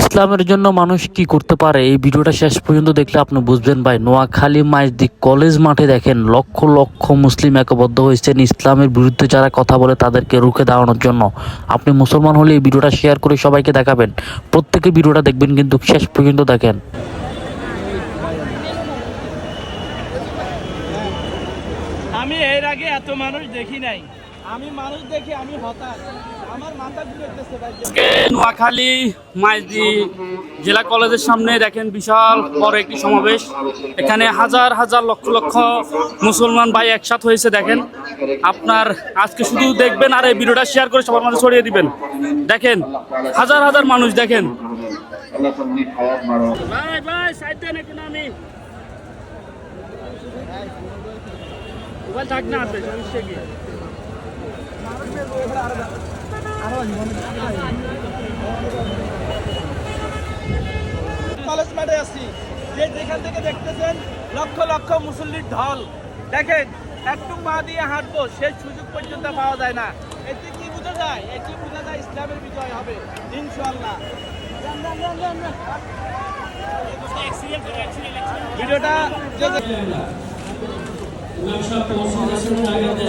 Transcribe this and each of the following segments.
ইসলামের জন্য মানুষ কি করতে পারে, এই ভিডিওটা শেষ পর্যন্ত দেখলে আপনি বুঝবেন ভাই। নোয়াখালী মাইজদী কলেজ মাঠে দেখেন লক্ষ লক্ষ মুসলিম একবদ্ধ হয়েছেন ইসলামের বিরুদ্ধে যারা কথা বলে তাদেরকে রুখে দাঁড়ানোর জন্য। আপনি মুসলমান হলে এই ভিডিওটা শেয়ার করে সবাইকে দেখাবেন। প্রত্যেকে ভিডিওটা দেখবেন, কিন্তু শেষ পর্যন্ত দেখেন। আমি এর আগে এত মানুষ দেখি নাই। আমি মানুষ দেখি আমি হতাশ, আমার মাথা ঘুরেছে ভাই। নোয়াখালী মাইজদী জেলা কলেজের সামনে দেখেন বিশাল বড় একটি সমাবেশ। এখানে হাজার হাজার লক্ষ লক্ষ মুসলমান ভাই একসাথ হয়েছে। দেখেন আপনার আজকে শুধু দেখবেন আর এই ভিডিওটা শেয়ার করে সবার মাঝে ছড়িয়ে দিবেন। দেখেন হাজার হাজার মানুষ দেখেন। ভাই ভাই সাইড দেন একটু, আমি মোবাইল থাক না আপনি সমস্যা কি? কলেজ মাঠে আছি, যেখান থেকে দেখতেছেন লক্ষ লক্ষ মুসল্লির ঢল। দেখেন একটু পা দিয়ে হাঁটবো সেই সুযোগ পর্যন্ত পাওয়া যায় না। এতে কি বোঝা যায়? এটি বোঝা যায় ইসলামের বিজয় হবে ইনশাআল্লাহ। ভিডিওটা ইমাম সাহেব পৌঁছে গেছেন জায়গাতে।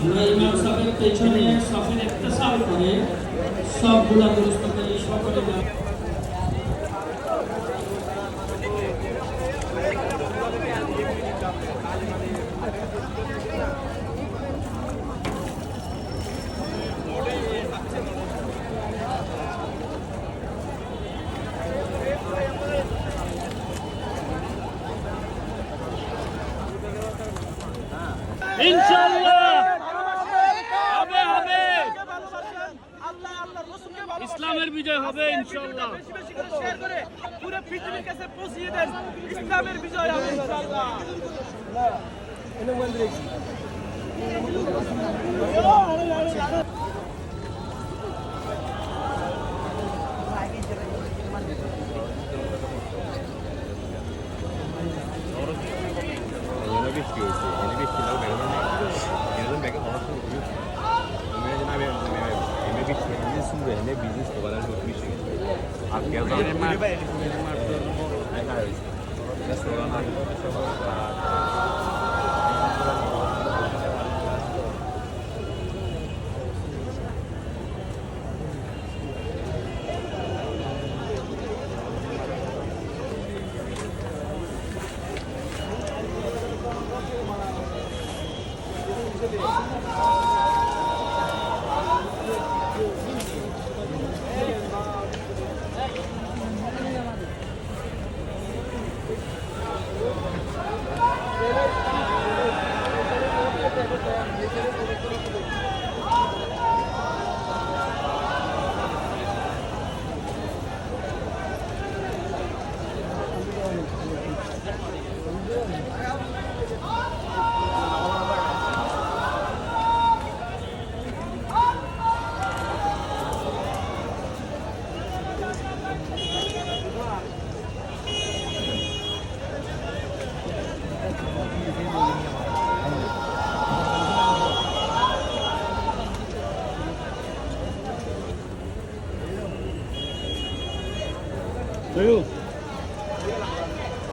আমরা ইমাম সাহেবের পেছনে সাফের একটা সাফ করে সবগুলা দুরস্ত করে সকলে ইনশাআল্লাহ হবে হবে, ইসলামের বিজয় হবে ইনশাআল্লাহ। শেয়ার করে পুরো পৃথিবীর কাছে পৌঁছিয়ে দেন, ইসলামের বিজয় হবে ইনশাআল্লাহ। Duyuyor.